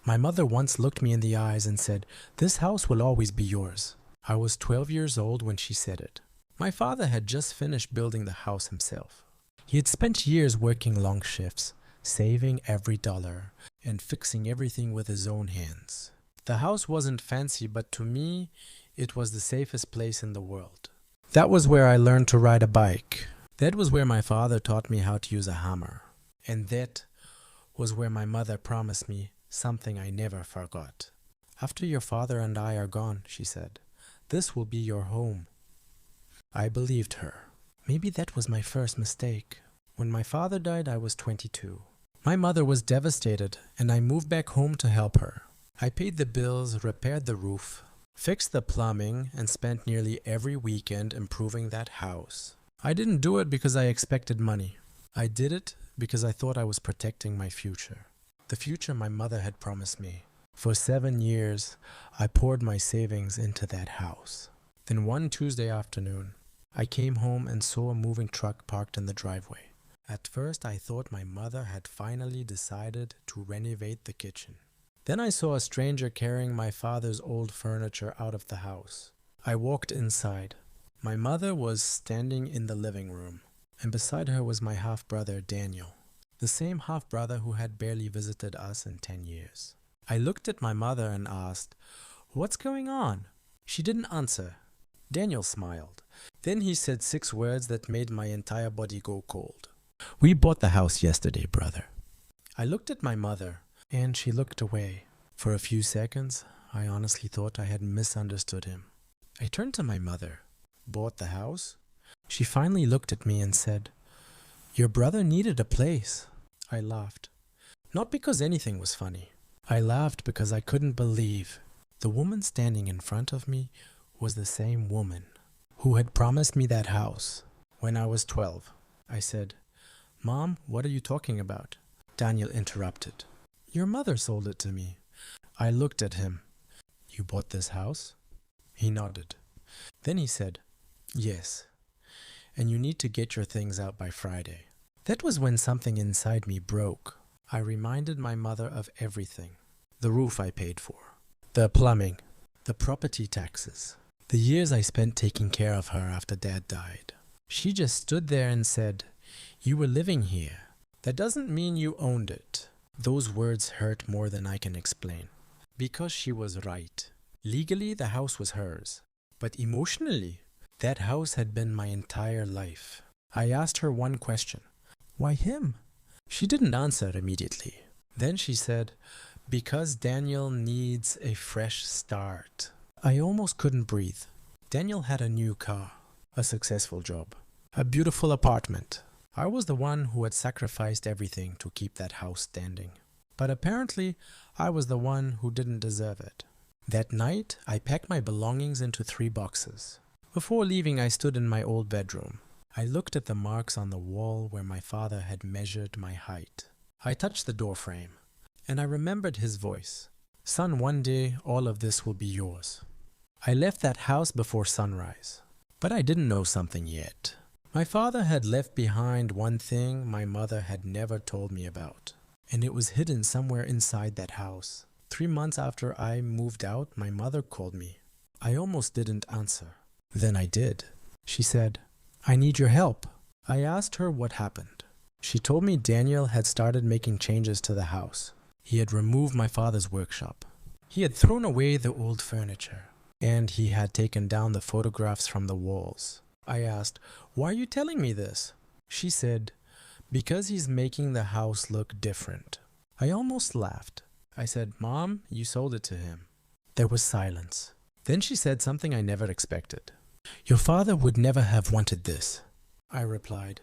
My mother once looked me in the eyes and said, "This house will always be yours." I was 12 years old when she said it. My father had just finished building the house himself. He had spent years working long shifts, saving every dollar, and fixing everything with his own hands. The house wasn't fancy, but to me, it was the safest place in the world. That was where I learned to ride a bike. That was where my father taught me how to use a hammer. And that was where my mother promised me something I never forgot. "After your father and I are gone," she said, "this will be your home." I believed her. Maybe that was my first mistake. When my father died, I was 22. My mother was devastated, and I moved back home to help her. I paid the bills, repaired the roof, fixed the plumbing, and spent nearly every weekend improving that house. I didn't do it because I expected money. I did it because I thought I was protecting my future. The future my mother had promised me. For 7 years, I poured my savings into that house. Then one Tuesday afternoon, I came home and saw a moving truck parked in the driveway. At first, I thought my mother had finally decided to renovate the kitchen. Then I saw a stranger carrying my father's old furniture out of the house. I walked inside. My mother was standing in the living room, and beside her was my half-brother Daniel, the same half-brother who had barely visited us in 10 years. I looked at my mother and asked, "What's going on?" She didn't answer. Daniel smiled. Then he said 6 words that made my entire body go cold. "We bought the house yesterday, brother." I looked at my mother, and she looked away. For a few seconds, I honestly thought I had misunderstood him. I turned to my mother. "Bought the house?" She finally looked at me and said, "Your brother needed a place." I laughed. Not because anything was funny. I laughed because I couldn't believe the woman standing in front of me was the same woman who had promised me that house when I was 12. I said, "Mom, what are you talking about?" Daniel interrupted. "Your mother sold it to me." I looked at him. "You bought this house?" He nodded. Then he said, "Yes, and you need to get your things out by Friday." That was when something inside me broke. I reminded my mother of everything. The roof I paid for, the plumbing, the property taxes, the years I spent taking care of her after Dad died. She just stood there and said, "You were living here. That doesn't mean you owned it." Those words hurt more than I can explain. Because she was right. Legally, the house was hers. But emotionally, that house had been my entire life. I asked her one question. "Why him?" She didn't answer immediately. Then she said, "Because Daniel needs a fresh start." I almost couldn't breathe. Daniel had a new car, a successful job, a beautiful apartment. I was the one who had sacrificed everything to keep that house standing. But apparently, I was the one who didn't deserve it. That night, I packed my belongings into 3 boxes. Before leaving, I stood in my old bedroom. I looked at the marks on the wall where my father had measured my height. I touched the door frame, and I remembered his voice. "Son, one day, all of this will be yours." I left that house before sunrise. But I didn't know something yet. My father had left behind one thing my mother had never told me about, and it was hidden somewhere inside that house. 3 months after I moved out, my mother called me. I almost didn't answer. Then I did. She said, "I need your help." I asked her what happened. She told me Daniel had started making changes to the house. He had removed my father's workshop. He had thrown away the old furniture, and he had taken down the photographs from the walls. I asked, "Why are you telling me this?" She said, "Because he's making the house look different." I almost laughed. I said, "Mom, you sold it to him." There was silence. Then she said something I never expected. "Your father would never have wanted this." I replied,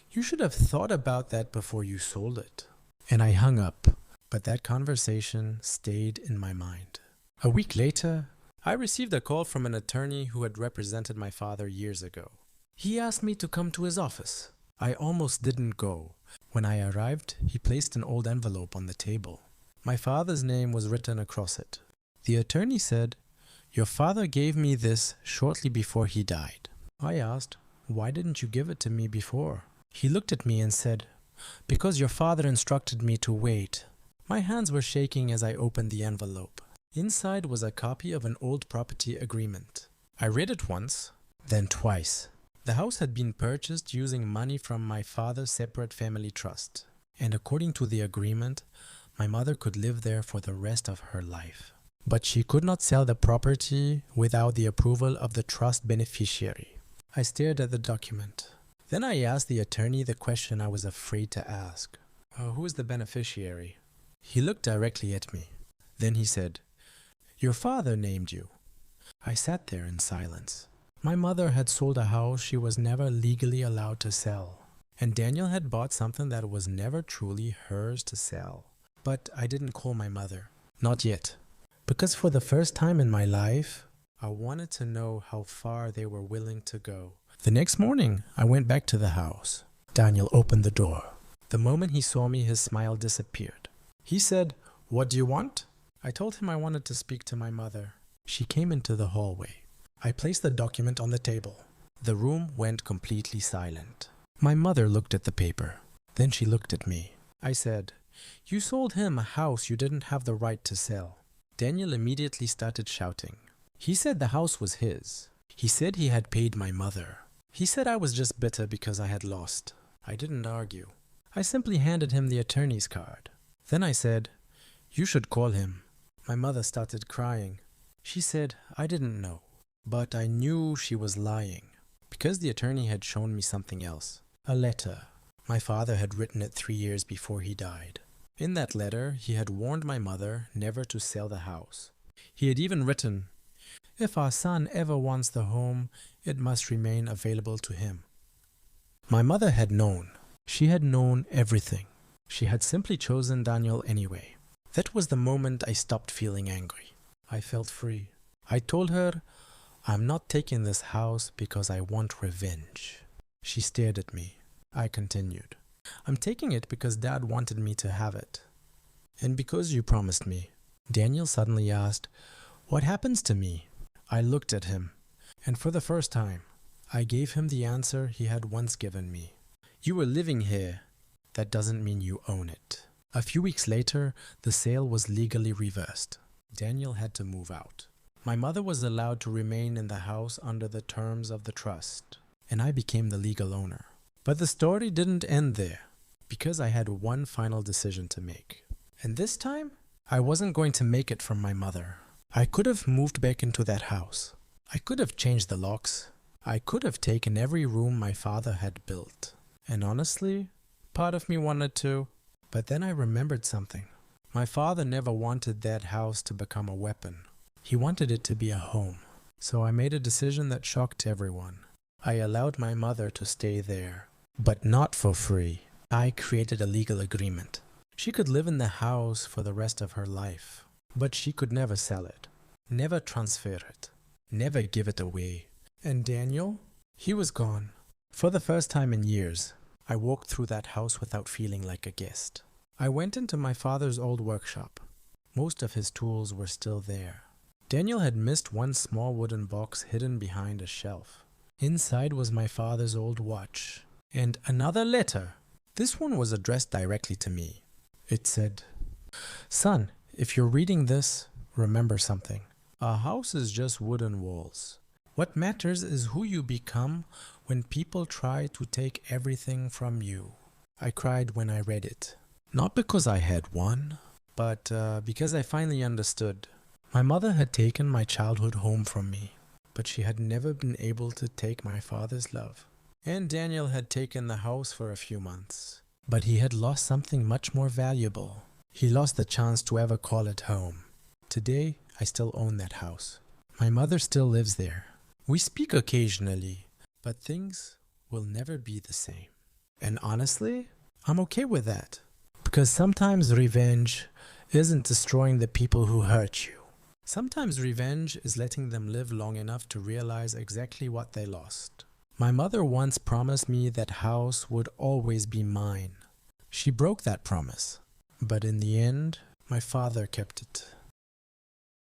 "You should have thought about that before you sold it." And I hung up, but that conversation stayed in my mind. A week later, I received a call from an attorney who had represented my father years ago. He asked me to come to his office. I almost didn't go. When I arrived, he placed an old envelope on the table. My father's name was written across it. The attorney said, "Your father gave me this shortly before he died." I asked, "Why didn't you give it to me before?" He looked at me and said, "Because your father instructed me to wait." My hands were shaking as I opened the envelope. Inside was a copy of an old property agreement. I read it once, then twice. The house had been purchased using money from my father's separate family trust, and according to the agreement, my mother could live there for the rest of her life. But she could not sell the property without the approval of the trust beneficiary. I stared at the document. Then I asked the attorney the question I was afraid to ask. Who is the beneficiary? He looked directly at me. Then he said, "Your father named you." I sat there in silence. My mother had sold a house she was never legally allowed to sell, and Daniel had bought something that was never truly hers to sell. But I didn't call my mother. Not yet. Because for the first time in my life, I wanted to know how far they were willing to go. The next morning, I went back to the house. Daniel opened the door. The moment he saw me, his smile disappeared. He said, "What do you want?" I told him I wanted to speak to my mother. She came into the hallway. I placed the document on the table. The room went completely silent. My mother looked at the paper. Then she looked at me. I said, "You sold him a house you didn't have the right to sell." Daniel immediately started shouting. He said the house was his. He said he had paid my mother. He said I was just bitter because I had lost. I didn't argue. I simply handed him the attorney's card. Then I said, "You should call him." My mother started crying. She said I didn't know, but I knew she was lying because the attorney had shown me something else. A letter. My father had written it 3 years before he died. In that letter, he had warned my mother never to sell the house. He had even written, "If our son ever wants the home, it must remain available to him." My mother had known. She had known everything. She had simply chosen Daniel anyway. That was the moment I stopped feeling angry. I felt free. I told her, "I'm not taking this house because I want revenge." She stared at me. I continued, "I'm taking it because Dad wanted me to have it. And because you promised me." Daniel suddenly asked, "What happens to me?" I looked at him, and for the first time, I gave him the answer he had once given me. "You were living here. That doesn't mean you own it." A few weeks later, the sale was legally reversed. Daniel had to move out. My mother was allowed to remain in the house under the terms of the trust, and I became the legal owner. But the story didn't end there, because I had one final decision to make. And this time, I wasn't going to make it from my mother. I could have moved back into that house. I could have changed the locks. I could have taken every room my father had built. And honestly, part of me wanted to. But then I remembered something. My father never wanted that house to become a weapon. He wanted it to be a home. So I made a decision that shocked everyone. I allowed my mother to stay there. But not for free. I created a legal agreement. She could live in the house for the rest of her life, but she could never sell it, never transfer it, never give it away. And Daniel? He was gone. For the first time in years, I walked through that house without feeling like a guest. I went into my father's old workshop. Most of his tools were still there. Daniel had missed one small wooden box hidden behind a shelf. Inside was my father's old watch. And another letter. This one was addressed directly to me. It said, "Son, if you're reading this, remember something. A house is just wooden walls. What matters is who you become when people try to take everything from you." I cried when I read it. Not because I had won, but because I finally understood. My mother had taken my childhood home from me, but she had never been able to take my father's love. And Daniel had taken the house for a few months. But he had lost something much more valuable. He lost the chance to ever call it home. Today, I still own that house. My mother still lives there. We speak occasionally, but things will never be the same. And honestly, I'm okay with that. Because sometimes revenge isn't destroying the people who hurt you. Sometimes revenge is letting them live long enough to realize exactly what they lost. My mother once promised me that house would always be mine. She broke that promise, but in the end, my father kept it.